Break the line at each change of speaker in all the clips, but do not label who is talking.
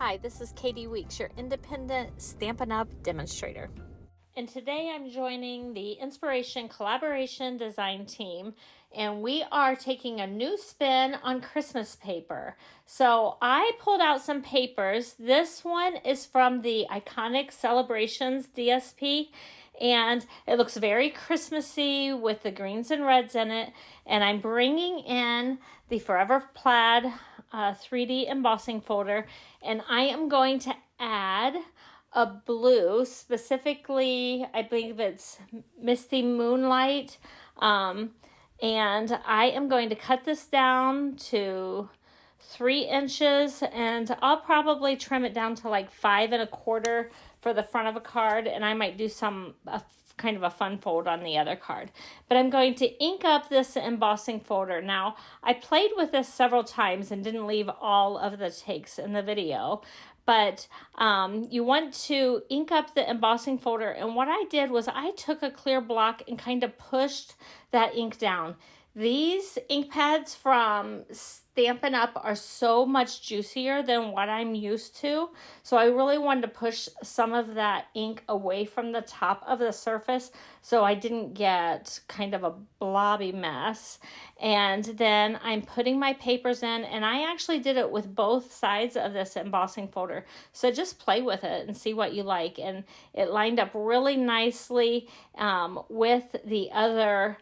Hi, this is Katie Weeks, your independent Stampin' Up! Demonstrator. And today I'm joining the Inspiration Collaboration Design team, and we are taking a new spin on Christmas paper. So I pulled out some papers. This one is from the Iconic Celebrations DSP, and it looks very Christmassy with the greens and reds in it. And I'm bringing in the Forever Plaid 3D embossing folder, and I am going to add a blue, specifically I believe it's Misty Moonlight, and I am going to cut this down to 3 inches, and I'll probably trim it down to like 5 1/4 for the front of a card, and I might do kind of a fun fold on the other card. But I'm going to ink up this embossing folder. Now, I played with this several times and didn't leave all of the takes in the video, but you want to ink up the embossing folder. And what I did was I took a clear block and kind of pushed that ink down. These ink pads from Stampin' Up! Are so much juicier than what I'm used to. So I really wanted to push some of that ink away from the top of the surface so I didn't get kind of a blobby mess. And then I'm putting my papers in, and I actually did it with both sides of this embossing folder. So just play with it and see what you like. And it lined up really nicely with the other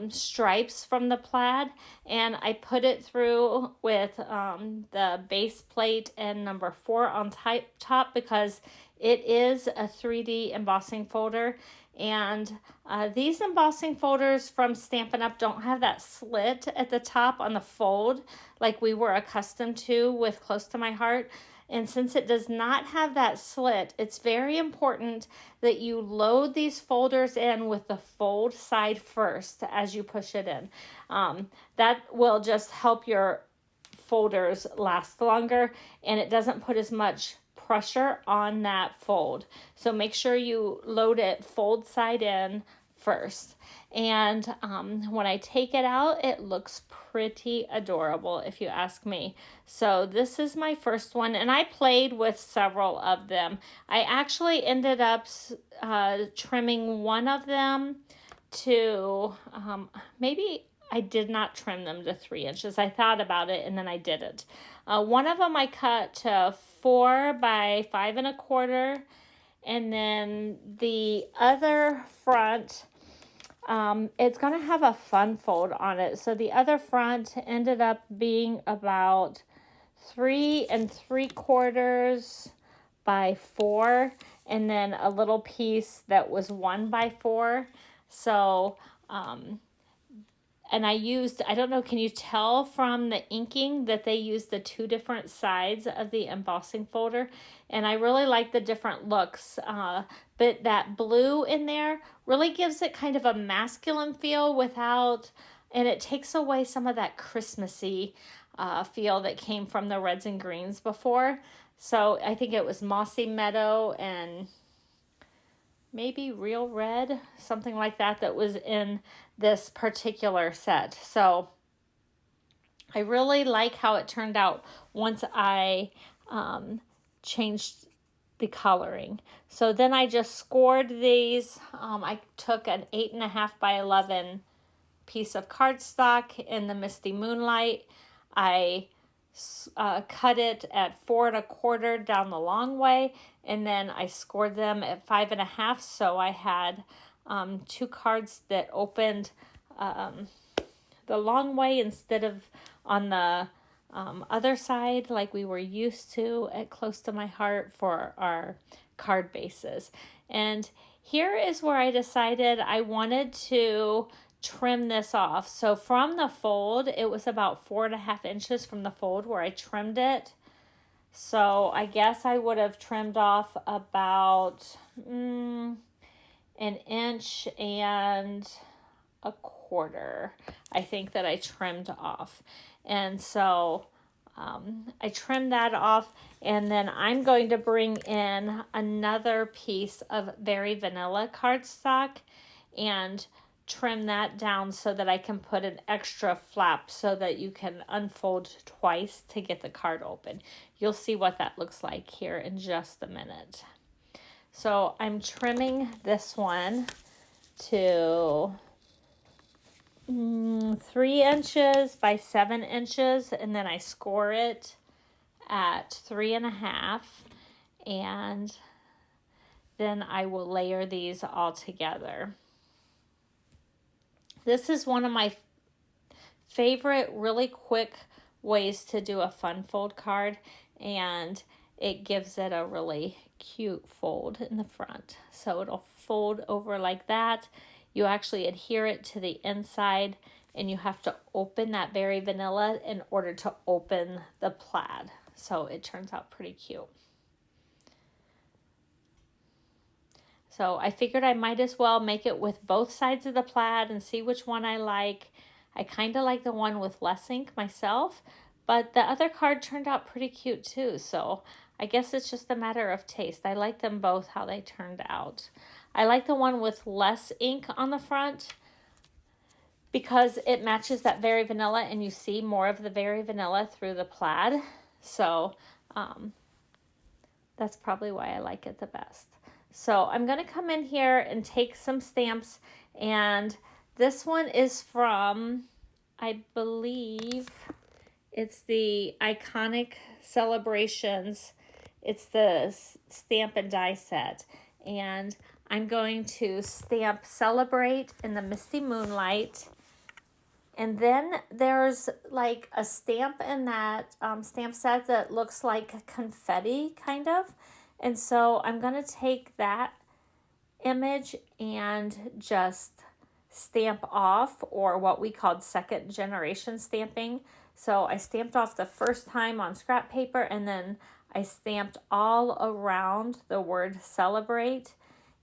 stripes from the plaid, and I put it through with the base plate and number 4 on top because it is a 3D embossing folder. And these embossing folders from Stampin' Up! Don't have that slit at the top on the fold like we were accustomed to with Close to My Heart. And since it does not have that slit, it's very important that you load these folders in with the fold side first as you push it in. That will just help your folders last longer, and it doesn't put as much pressure on that fold. So make sure you load it fold side in first. And when I take it out, it looks pretty adorable if you ask me. So this is my first one, and I played with several of them. I actually ended up trimming one of them to maybe I did not trim them to 3 inches. I thought about it and then I didn't. One of them I cut to 4 by 5 1/4, and then the other front, it's going to have a fun fold on it. So the other front ended up being about 3 3/4 by 4, and then a little piece that was 1 by 4. So, and I don't know, can you tell from the inking that they used the 2 different sides of the embossing folder? And I really like the different looks. But that blue in there really gives it kind of a masculine feel and it takes away some of that Christmassy feel that came from the reds and greens before. So I think it was Mossy, Meadow, and maybe Real Red, something like that was in this particular set. So I really like how it turned out once I changed the coloring. So then I just scored these. I took an 8 1/2 by 11 piece of cardstock in the Misty Moonlight. I cut it at 4 1/4 down the long way, and then I scored them at 5 1/2. So I had 2 cards that opened the long way instead of on the other side like we were used to at Close to My Heart for our card bases. And here is where I decided I wanted to trim this off. So from the fold, it was about 4 1/2 inches from the fold where I trimmed it. So I guess I would have trimmed off about 1 inch and 1/4, I think, that I trimmed off. And so I trimmed that off, and then I'm going to bring in another piece of very vanilla cardstock and trim that down so that I can put an extra flap so that you can unfold twice to get the card open. You'll see what that looks like here in just a minute. So I'm trimming this one to 3 inches by 7 inches, and then I score it at 3.5, and then I will layer these all together. This is one of my favorite really quick ways to do a fun fold card, and it gives it a really cute fold in the front. So it'll fold over like that. You actually adhere it to the inside, and you have to open that berry vanilla in order to open the plaid. So it turns out pretty cute. So I figured I might as well make it with both sides of the plaid and see which one I like. I kind of like the one with less ink myself, but the other card turned out pretty cute too. So I guess it's just a matter of taste. I like them both how they turned out. I like the one with less ink on the front because it matches that very vanilla, and you see more of the very vanilla through the plaid. So that's probably why I like it the best. So I'm going to come in here and take some stamps, and this one is from, I believe it's the Iconic Celebrations. It's the stamp and die set, and I'm going to stamp Celebrate in the Misty Moonlight. And then there's like a stamp in that stamp set that looks like confetti kind of. And so I'm going to take that image and just stamp off, or what we called second generation stamping. So I stamped off the first time on scrap paper, and then I stamped all around the word Celebrate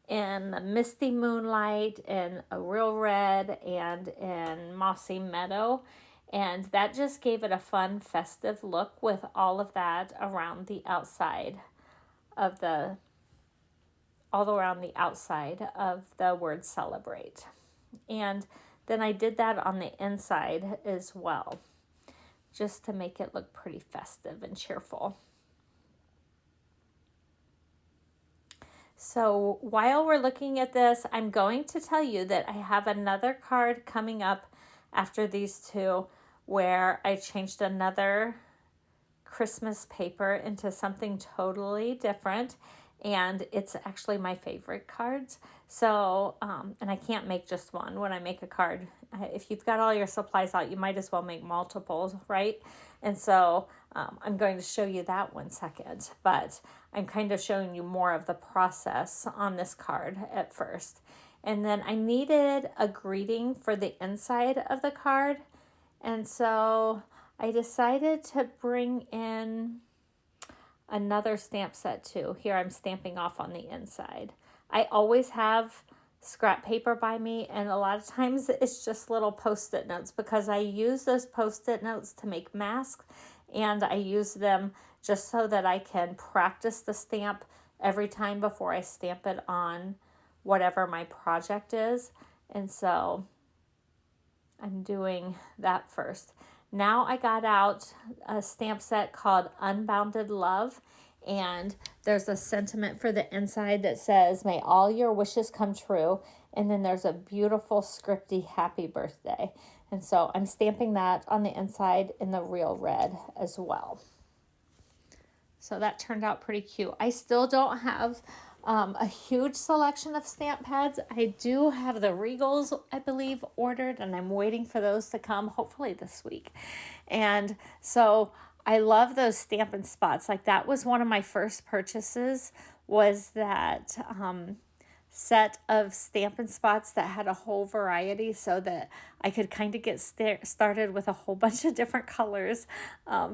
in the Misty Moonlight, in a Real Red, and in Mossy Meadow. And that just gave it a fun, festive look with all of that around the outside of the, all around the outside of the word Celebrate. And then I did that on the inside as well, just to make it look pretty festive and cheerful. So while we're looking at this, I'm going to tell you that I have another card coming up after these two where I changed another Christmas paper into something totally different, and it's actually my favorite cards. So, and I can't make just one when I make a card. If you've got all your supplies out, you might as well make multiples, right? And so I'm going to show you that one second, but I'm kind of showing you more of the process on this card at first. And then I needed a greeting for the inside of the card. And so I decided to bring in another stamp set too. Here I'm stamping off on the inside. I always have scrap paper by me, and a lot of times it's just little post-it notes because I use those post-it notes to make masks, and I use them just so that I can practice the stamp every time before I stamp it on whatever my project is. And so I'm doing that first. Now I got out a stamp set called Unbounded Love, and there's a sentiment for the inside that says, "May all your wishes come true." And then there's a beautiful scripty happy birthday. And so I'm stamping that on the inside in the Real Red as well. So that turned out pretty cute. I still don't have a huge selection of stamp pads. I do have the Regals, I believe, ordered, and I'm waiting for those to come, hopefully this week. And so I love those Stampin' Spots. Like, that was one of my first purchases, was that set of Stampin' Spots that had a whole variety, so that I could kind of get started with a whole bunch of different colors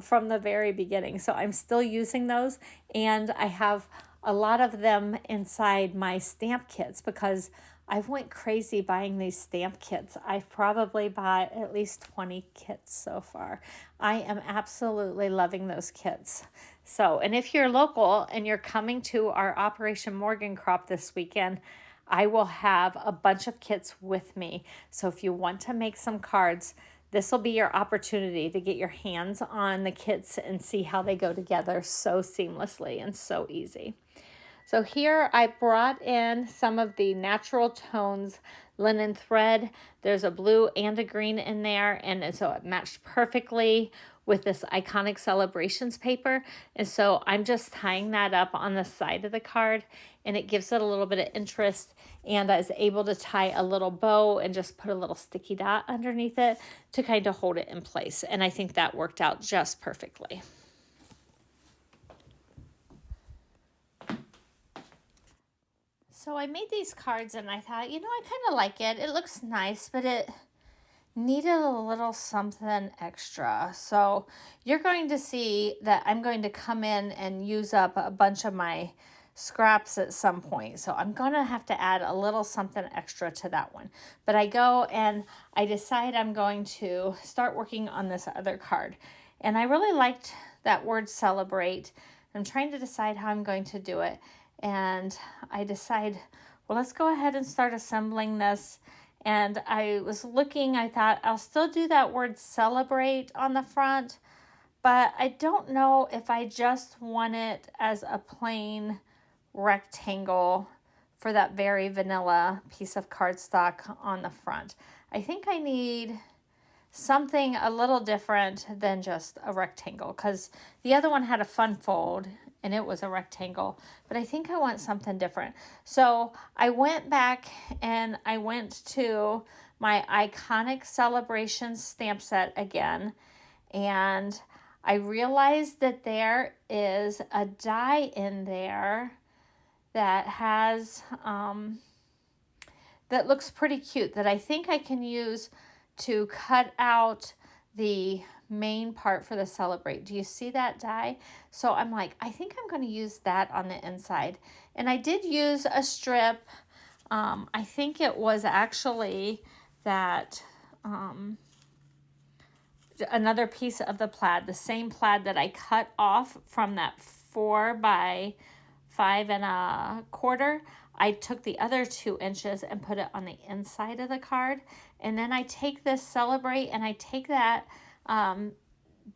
from the very beginning. So I'm still using those, and I have a lot of them inside my stamp kits because I've went crazy buying these stamp kits. I've probably bought at least 20 kits so far. I am absolutely loving those kits. So, and if you're local and you're coming to our Operation Morgan Crop this weekend, I will have a bunch of kits with me. So if you want to make some cards, this will be your opportunity to get your hands on the kits and see how they go together so seamlessly and so easy. So here I brought in some of the Natural Tones linen thread. There's a blue and a green in there, and so it matched perfectly with this Iconic Celebrations paper. And so I'm just tying that up on the side of the card, and it gives it a little bit of interest. And I was able to tie a little bow and just put a little sticky dot underneath it to kind of hold it in place. And I think that worked out just perfectly. So I made these cards and I thought, you know, I kind of like it. It looks nice, but it needed a little something extra. So you're going to see that I'm going to come in and use up a bunch of my scraps at some point. So I'm going to have to add a little something extra to that one. But I go and I decide I'm going to start working on this other card. And I really liked that word celebrate. I'm trying to decide how I'm going to do it. And I decide, well, let's go ahead and start assembling this. And I was looking, I thought I'll still do that word celebrate on the front, but I don't know if I just want it as a plain rectangle for that very vanilla piece of cardstock on the front. I think I need something a little different than just a rectangle, because the other one had a fun fold and it was a rectangle, but I think I want something different. So I went back and I went to my Iconic Celebrations stamp set again, and I realized that there is a die in there that has that looks pretty cute, that I think I can use to cut out the main part for the celebrate. Do you see that die? So I'm like, I think I'm going to use that on the inside. And I did use a strip. I think it was actually that another piece of the plaid, the same plaid that I cut off from that 4 by 5 1/4. I took the other 2 inches and put it on the inside of the card. And then I take this celebrate and I take that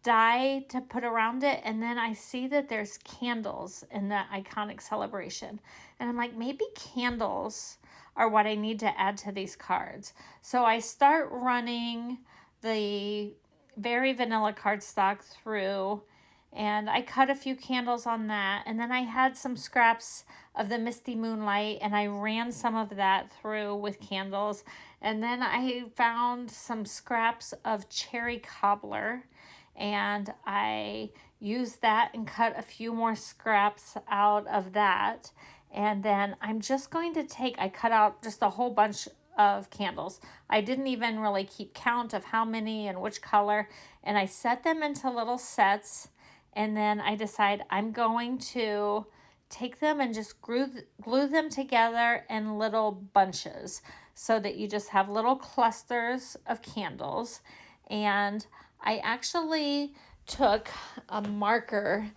die to put around it, and then I see that there's candles in the Iconic Celebration, and I'm like, maybe candles are what I need to add to these cards. So I start running the very vanilla cardstock through, and I cut a few candles on that, and then I had some scraps of the Misty Moonlight, and I ran some of that through with candles. And then I found some scraps of cherry cobbler, and I used that and cut a few more scraps out of that. And then I'm just going to I cut out just a whole bunch of candles. I didn't even really keep count of how many and which color, and I set them into little sets. And then I decide I'm going to take them and just glue them together in little bunches so that you just have little clusters of candles. And I actually took a marker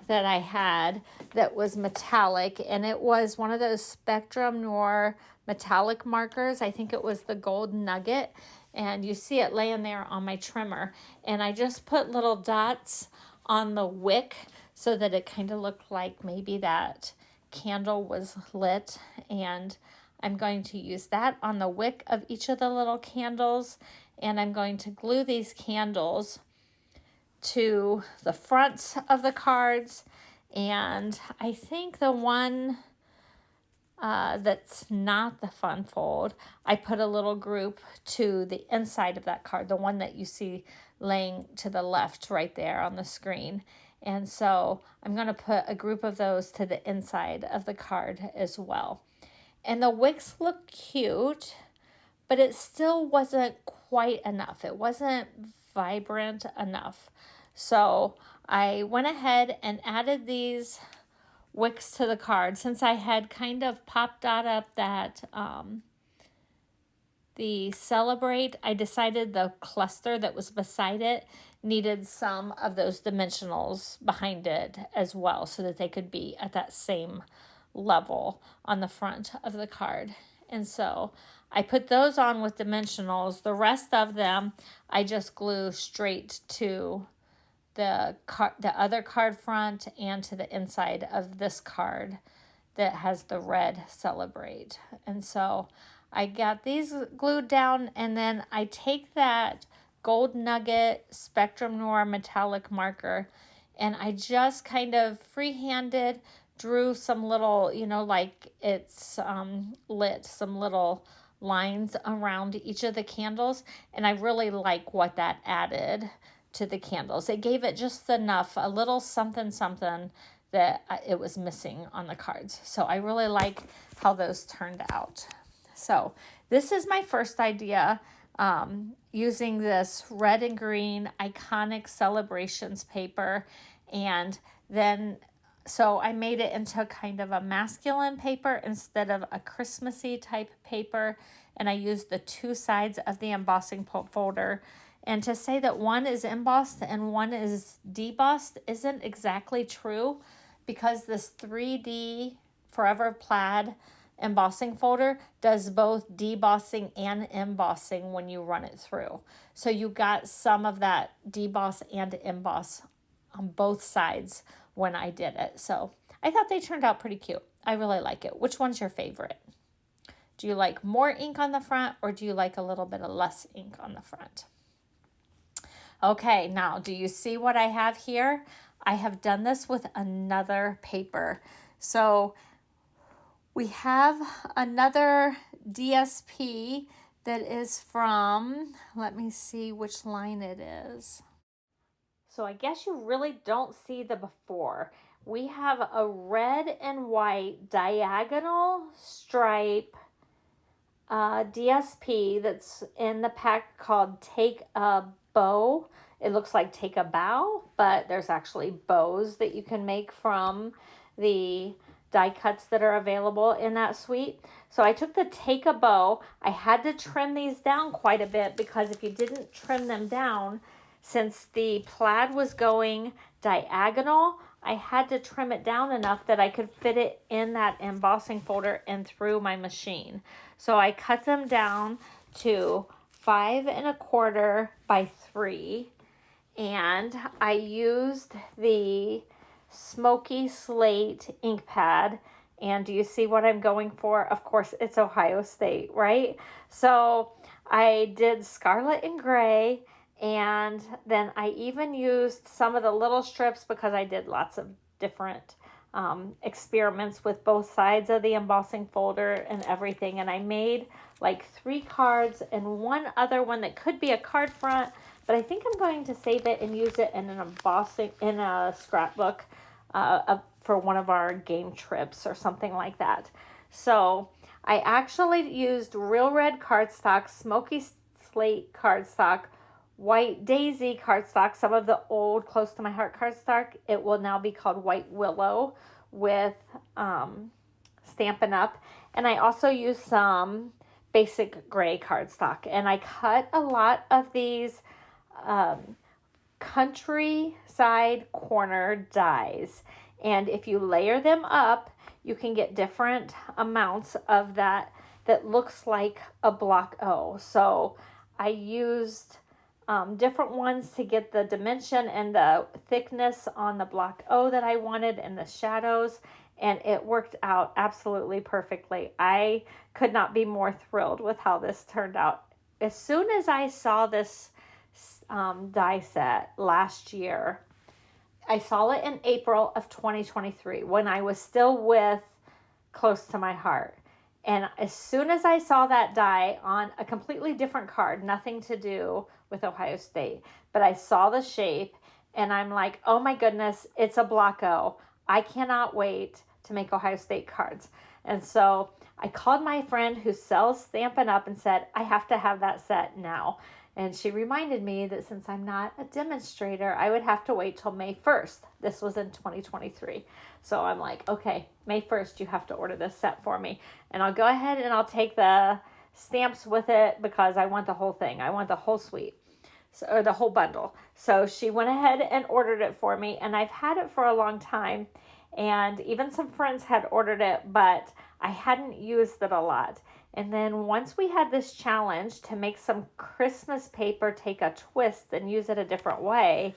that I had that was metallic, and it was one of those Spectrum Noir metallic markers. I think it was the Gold Nugget, and you see it laying there on my trimmer. And I just put little dots on the wick so that it kind of looked like maybe that candle was lit, and I'm going to use that on the wick of each of the little candles, and I'm going to glue these candles to the fronts of the cards. And I think the one that's not the fun fold, I put a little group to the inside of that card, the one that you see laying to the left right there on the screen. And so I'm going to put a group of those to the inside of the card as well. And the wicks look cute, but it still wasn't quite enough. It wasn't vibrant enough. So I went ahead and added these wicks to the card, since I had kind of popped out up that the celebrate. I decided the cluster that was beside it needed some of those dimensionals behind it as well, so that they could be at that same level on the front of the card. And so I put those on with dimensionals. The rest of them, I just glue straight to the other card front and to the inside of this card that has the red Celebrate. And so I got these glued down, and then I take that Gold Nugget Spectrum Noir metallic marker, and I just kind of free-handed drew some little, like it's lit, some little lines around each of the candles, and I really like what that added to the candles. It gave it just enough, a little something that it was missing on the cards. So I really like how those turned out. So this is my first idea, using this red and green Iconic Celebrations paper, and then so I made it into kind of a masculine paper instead of a Christmassy type paper, and I used the two sides of the embossing folder. And to say that one is embossed and one is debossed isn't exactly true, because this 3D Forever Plaid embossing folder does both debossing and embossing when you run it through. So you got some of that deboss and emboss on both sides when I did it. So I thought they turned out pretty cute. I really like it. Which one's your favorite? Do you like more ink on the front, or do you like a little bit of less ink on the front? Okay, now do you see what I have here? I have done this with another paper. So we have another DSP that is from, let me see which line it is. So I guess you really don't see the before. We have a red and white diagonal stripe DSP that's in the pack called Take a Bow. It looks like Take a Bow, but there's actually bows that you can make from the die cuts that are available in that suite. So I took the Take a Bow. I had to trim these down quite a bit, because if you didn't trim them down, since the plaid was going diagonal, I had to trim it down enough that I could fit it in that embossing folder and through my machine. So I cut them down to 5 1/4 by 3, and I used the Smoky Slate ink pad. And do you see what I'm going for? Of course, it's Ohio State, right? So I did scarlet and gray, and then I even used some of the little strips, because I did lots of different experiments with both sides of the embossing folder and everything. And I made like 3 cards and one other one that could be a card front, but I think I'm going to save it and use it in an embossing, in a scrapbook for one of our game trips or something like that. So I actually used real red cardstock, Smoky Slate cardstock, White Daisy cardstock, some of the old Close to My Heart cardstock. It will now be called White Willow, with Stampin' Up. And I also used some basic gray cardstock. And I cut a lot of these countryside corner dies. And if you layer them up, you can get different amounts of that looks like a block O. So I used different ones to get the dimension and the thickness on the block O that I wanted, and the shadows, and it worked out absolutely perfectly. I could not be more thrilled with how this turned out. As soon as I saw this die set last year, I saw it in April of 2023 when I was still with Close to My Heart. And as soon as I saw that die on a completely different card, nothing to do with Ohio State, but I saw the shape and I'm like, oh my goodness, it's a block O. I cannot wait to make Ohio State cards. And so I called my friend who sells Stampin' Up! And said, I have to have that set now. And she reminded me that since I'm not a demonstrator, I would have to wait till May 1st. This was in 2023. So I'm like, okay, May 1st, you have to order this set for me. And I'll go ahead and I'll take the stamps with it because I want the whole thing. I want the whole suite, or the whole bundle. So she went ahead and ordered it for me. And I've had it for a long time. And even some friends had ordered it, but I hadn't used it a lot. And then once we had this challenge to make some Christmas paper take a twist and use it a different way,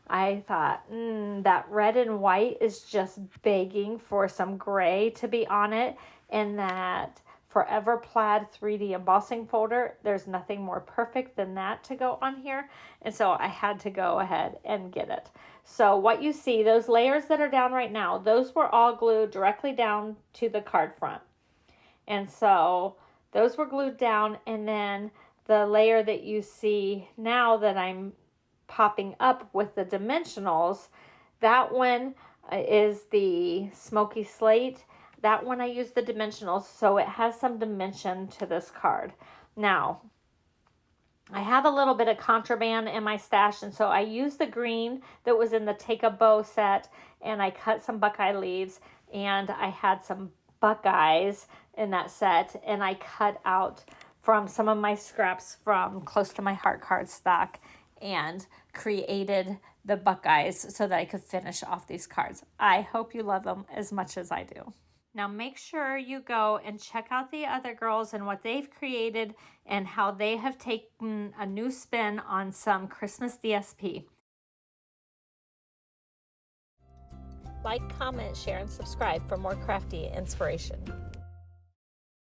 I thought, that red and white is just begging for some gray to be on it. And that Forever Plaid 3D embossing folder, there's nothing more perfect than that to go on here. And so I had to go ahead and get it. So what you see, those layers that are down right now, those were all glued directly down to the card front. And so those were glued down, and then the layer that you see now that I'm popping up with the dimensionals, that one is the Smoky Slate. That one I use the dimensionals, so it has some dimension to this card. Now, I have a little bit of contraband in my stash, and so I used the green that was in the Take a Bow set, and I cut some buckeye leaves, and I had some buckeyes in that set, and I cut out from some of my scraps from Close to My Heart cardstock and created the buckeyes so that I could finish off these cards. I hope you love them as much as I do. Now make sure you go and check out the other girls and what they've created and how they have taken a new spin on some Christmas DSP. Like, comment, share, and subscribe for more crafty inspiration.